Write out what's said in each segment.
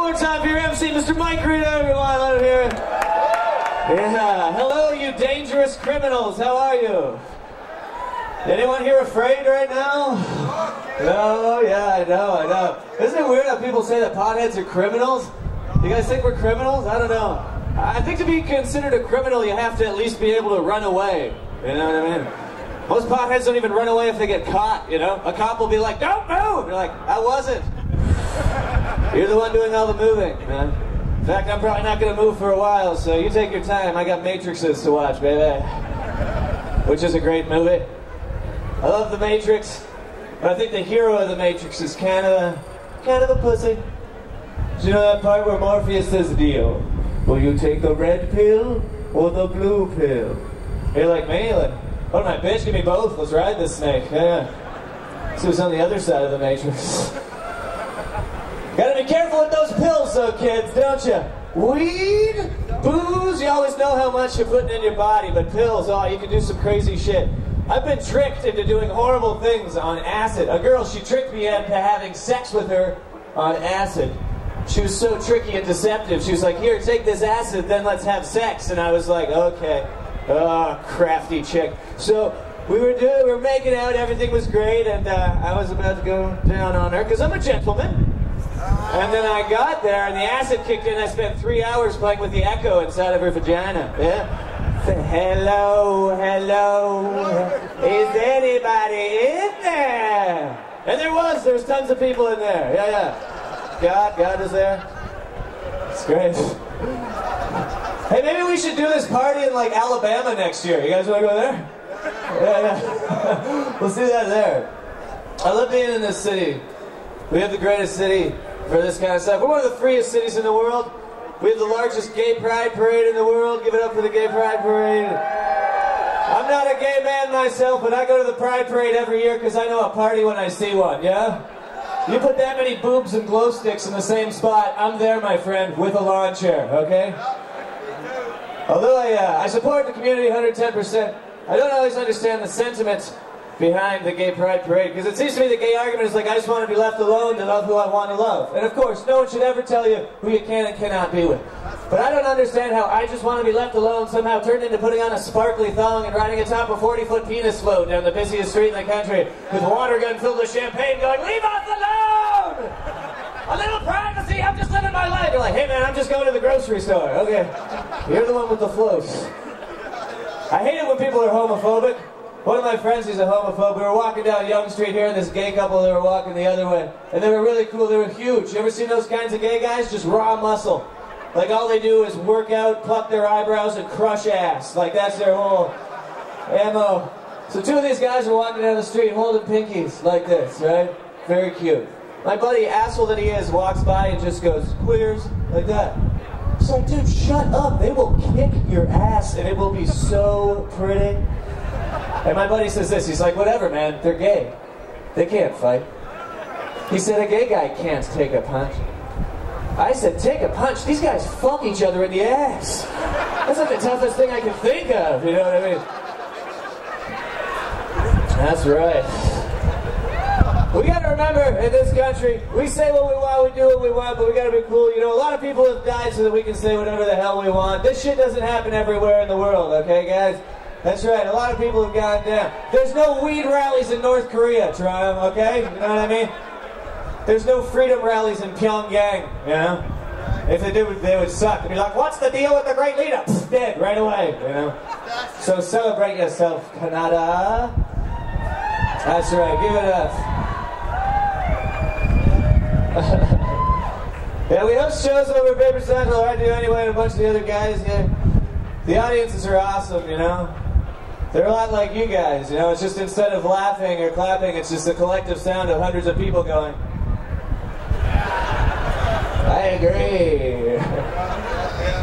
more time for your MC, Mr. Mike Rita, everyone. Let him hear it. Yeah. Hello, you dangerous criminals. How are you? Anyone here afraid right now? No, yeah, I know. Isn't it weird how people say that potheads are criminals? You guys think we're criminals? I don't know. I think to be considered a criminal, you have to at least be able to run away. You know what I mean? Most potheads don't even run away if they get caught, you know? A cop will be like, "Don't move!" You're like, "I wasn't." You're the one doing all the moving, man. In fact, I'm probably not going to move for a while, so you take your time. I got Matrixes to watch, baby. Which is a great movie. I love The Matrix, but I think the hero of The Matrix is kind of a pussy. Do you know that part where Morpheus says, "Deal, will you take the red pill or the blue pill?" You're like, "Me? Like, oh my bitch, give me both. Let's ride this snake." Yeah. See who's on the other side of the Matrix. Gotta be careful with those pills though, kids, don't you? Weed, booze, you always know how much you're putting in your body, but pills, oh, you can do some crazy shit. I've been tricked into doing horrible things on acid. A girl, she tricked me into having sex with her on acid. She was so tricky and deceptive. She was like, "Here, take this acid, then let's have sex." And I was like, "Okay." Oh, crafty chick. So we were making out, everything was great, and I was about to go down on her, because I'm a gentleman. And then I got there, and the acid kicked in. I spent 3 hours playing with the echo inside of her vagina. Yeah. Hello, is anybody in there? And there was tons of people in there. Yeah. God is there. It's great. Hey, maybe we should do this party in like Alabama next year. You guys want to go there? Yeah. We'll see that there. I love being in this city. We have the greatest city for this kind of stuff. We're one of the freest cities in the world. We have the largest gay pride parade in the world. Give it up for the gay pride parade. I'm not a gay man myself, but I go to the pride parade every year because I know a party when I see one, yeah? You put that many boobs and glow sticks in the same spot, I'm there, my friend, with a lawn chair, okay? Although I support the community 110%, I don't always understand the sentiment behind the gay pride parade, because it seems to me the gay argument is like, I just want to be left alone to love who I want to love. And of course, no one should ever tell you who you can and cannot be with. But I don't understand how I just want to be left alone somehow turned into putting on a sparkly thong and riding atop a 40-foot penis float down the busiest street in the country with a water gun filled with champagne going, "Leave us alone! A little privacy, I'm just living my life." You're like, "Hey man, I'm just going to the grocery store." Okay, you're the one with the floats. I hate it when people are homophobic. One of my friends is a homophobe. We were walking down Yonge Street here, and this gay couple, they were walking the other way. And they were really cool. They were huge. You ever seen those kinds of gay guys? Just raw muscle. Like, all they do is work out, pluck their eyebrows, and crush ass. Like, that's their whole MO. So two of these guys were walking down the street holding pinkies like this, right? Very cute. My buddy, asshole that he is, walks by and just goes, "Queers," like that. So, dude, shut up. They will kick your ass, and it will be so pretty. And my buddy says this, he's like, "Whatever, man, they're gay. They can't fight." He said, "A gay guy can't take a punch." I said, "Take a punch? These guys fuck each other in the ass. That's like the toughest thing I can think of, you know what I mean?" That's right. We gotta remember, in this country, we say what we want, we do what we want, but we gotta be cool. You know, a lot of people have died so that we can say whatever the hell we want. This shit doesn't happen everywhere in the world, okay, guys? That's right, a lot of people have gone down. There's no weed rallies in North Korea, Triumph, okay? You know what I mean? There's no freedom rallies in Pyongyang, you know? If they did, they would suck. They'd be like, "What's the deal with the great leader?" Pfft, dead right away, you know? So celebrate yourself, Canada. That's right, give it up. Yeah, we host shows over at Paper Central, I do anyway, and a bunch of the other guys here. The audiences are awesome, you know? They're a lot like you guys, you know? It's just instead of laughing or clapping, it's just a collective sound of hundreds of people going, "I agree."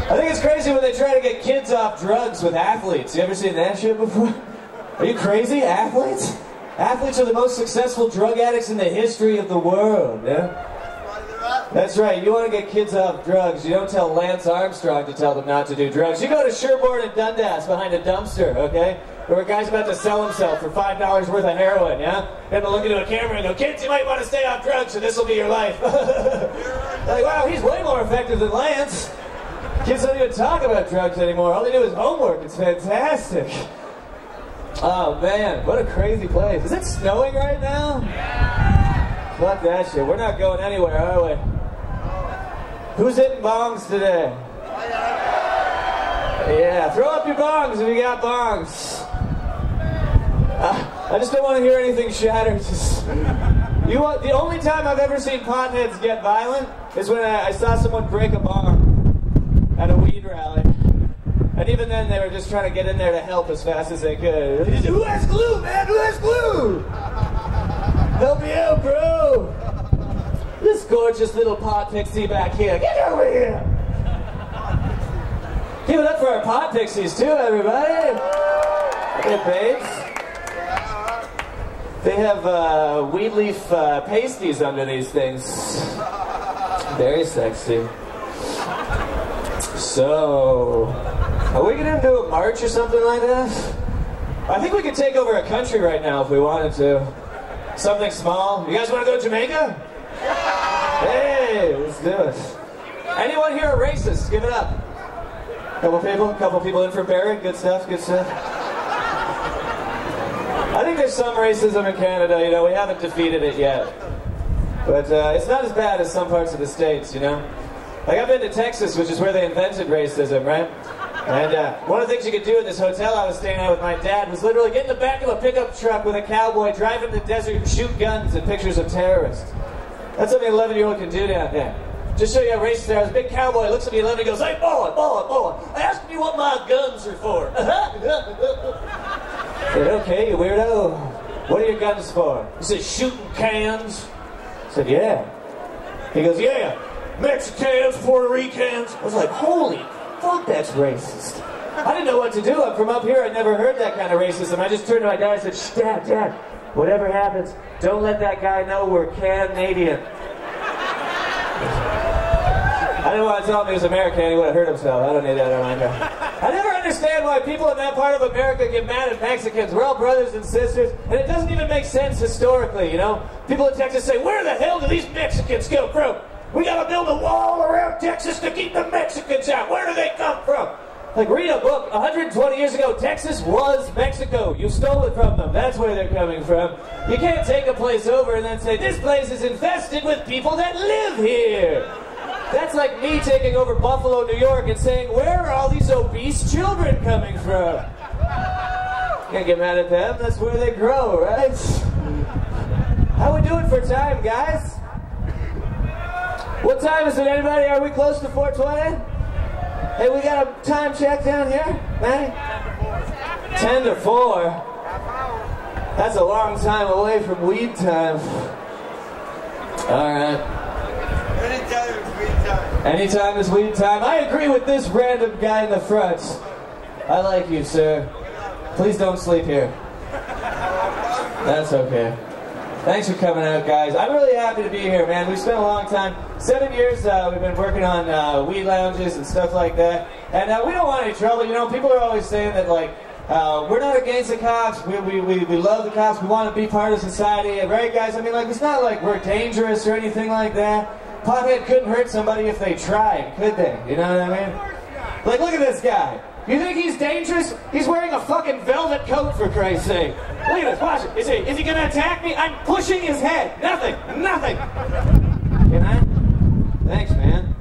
I think it's crazy when they try to get kids off drugs with athletes. You ever seen that shit before? Are you crazy? Athletes? Athletes are the most successful drug addicts in the history of the world, yeah? That's right, you want to get kids off drugs, you don't tell Lance Armstrong to tell them not to do drugs. You go to Yonge-Dundas behind a dumpster, okay? Where a guy's about to sell himself for $5 worth of heroin, yeah? And they'll look into a camera and go, "Kids, you might want to stay off drugs, and this will be your life." Like, wow, he's way more effective than Lance. Kids don't even talk about drugs anymore. All they do is homework. It's fantastic. Oh, man, what a crazy place. Is it snowing right now? Yeah. Fuck that shit. We're not going anywhere, are we? Who's hitting bongs today? Yeah, throw up your bongs if you got bongs. I just don't want to hear anything shattered. The only time I've ever seen potheads get violent is when I saw someone break a bong at a weed rally. And even then, they were just trying to get in there to help as fast as they could. Who has glue, man? Who has glue? Help me out, bro. This gorgeous little pot pixie back here. Get over here. Give it up for our pot pixies, too, everybody. Hey, babes. They have weed leaf pasties under these things. Very sexy. So, are we gonna do a march or something like that? I think we could take over a country right now if we wanted to. Something small. You guys want to go to Jamaica? Hey, let's do it. Anyone here a racist? Give it up. Couple people in for Barry. Good stuff, good stuff. I think there's some racism in Canada, you know, we haven't defeated it yet. But it's not as bad as some parts of the States, you know? Like, I've been to Texas, which is where they invented racism, right? And one of the things you could do in this hotel I was staying at with my dad was literally get in the back of a pickup truck with a cowboy, drive in the desert, and shoot guns and pictures of terrorists. That's something an 11-year-old can do down there. Just show you how racist they are. This big cowboy looks at me 11 and goes, "Hey, boy, ask me what my guns are for." I said, "Okay, you weirdo. What are your guns for?" He said, "Shooting cans." I said, "Yeah." He goes, "Yeah, Mexicans, Puerto Ricans." I was like, holy fuck, that's racist. I didn't know what to do. I'm from up here. I'd never heard that kind of racism. I just turned to my dad and said, Dad, whatever happens, don't let that guy know we're Canadian." I didn't want to tell him he was American. He would have hurt himself. I don't need that reminder. I never understand why people in that part of America get mad at Mexicans. We're all brothers and sisters, and it doesn't even make sense historically, you know? People in Texas say, "Where the hell do these Mexicans come from? We gotta build a wall around Texas to keep the Mexicans out. Where do they come from?" Like, read a book. 120 years ago, Texas was Mexico. You stole it from them. That's where they're coming from. You can't take a place over and then say, "This place is infested with people that live here." That's like me taking over Buffalo, New York, and saying, "Where are all these obese children coming from?" Can't get mad at them. That's where they grow, right? How we doing for time, guys? What time is it, anybody? Are we close to 4:20? Hey, we got a time check down here, Manny? 10 to 4. That's a long time away from weed time. All right. Anytime is weed time. I agree with this random guy in the front. I like you, sir. Please don't sleep here. That's okay. Thanks for coming out, guys. I'm really happy to be here, man. We've spent a long time. 7 years we've been working on weed lounges and stuff like that. And we don't want any trouble. You know, people are always saying that, like, we're not against the cops. We love the cops. We want to be part of society. Right, guys? I mean, like, it's not like we're dangerous or anything like that. Pothead couldn't hurt somebody if they tried, could they? You know what I mean? Like, look at this guy. You think he's dangerous? He's wearing a fucking velvet coat, for Christ's sake. Look at this, watch it. Is he gonna attack me? I'm pushing his head. Nothing. Can I? Thanks, man.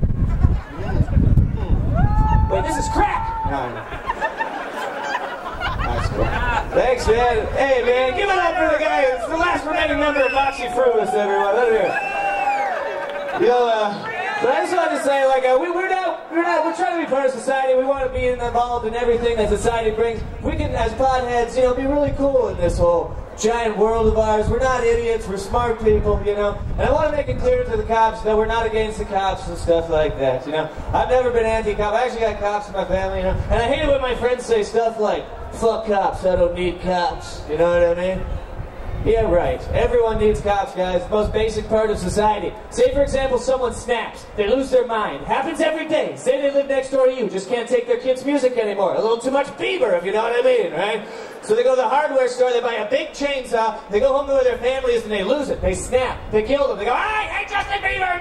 Wait, this is crack! No. That's cool. Thanks, man. Hey, man, give it up for the guy. It's the last remaining member of Moxie Fruitless, everyone. Let it hear. You know, but I just wanted to say, like, we're trying to be part of society. We want to be involved in everything that society brings. We can, as potheads, you know, be really cool in this whole giant world of ours. We're not idiots. We're smart people, you know. And I want to make it clear to the cops that we're not against the cops and stuff like that, you know. I've never been anti-cop. I actually got cops in my family, you know. And I hate it when my friends say stuff like, "Fuck cops. I don't need cops." You know what I mean? Yeah, right. Everyone needs cops, guys. Most basic part of society. Say, for example, someone snaps. They lose their mind. Happens every day. Say they live next door to you. Just can't take their kids' music anymore. A little too much Bieber, if you know what I mean, right? So they go to the hardware store, they buy a big chainsaw, they go home to where their family is, and they lose it. They snap. They kill them. They go, I hate Justin Bieber!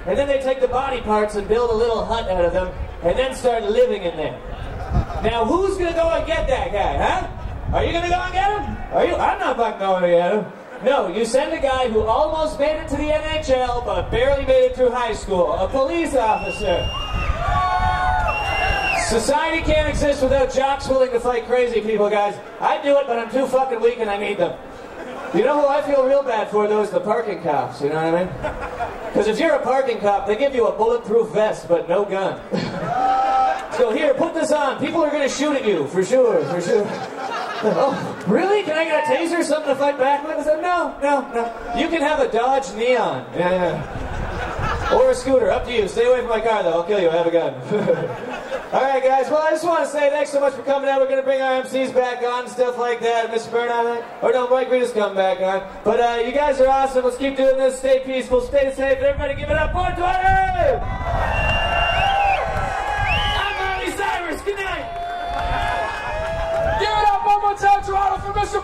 And then they take the body parts and build a little hut out of them, and then start living in there. Now, who's going to go and get that guy, huh? Are you going to go and get him? Are you? I'm not fucking going to get him. No, you send a guy who almost made it to the NHL, but barely made it through high school. A police officer. Society can't exist without jocks willing to fight crazy people, guys. I'd do it, but I'm too fucking weak and I need them. You know who I feel real bad for, though, is the parking cops, you know what I mean? Because if you're a parking cop, they give you a bulletproof vest, but no gun. So here, put this on. People are going to shoot at you, for sure, for sure. Oh, really? Can I get a taser or something to fight back with? I said, no. You can have a Dodge Neon. Yeah. Or a scooter, up to you. Stay away from my car, though. I'll kill you. I have a gun. All right, guys. Well, I just want to say thanks so much for coming out. We're going to bring our MCs back on, stuff like that. Mr. Bernard, or no, Mike Rita's coming back on. But you guys are awesome. Let's keep doing this. Stay peaceful. Stay safe. Everybody give it up. 420! Good night. Give it up one more time, Toronto, for Mr.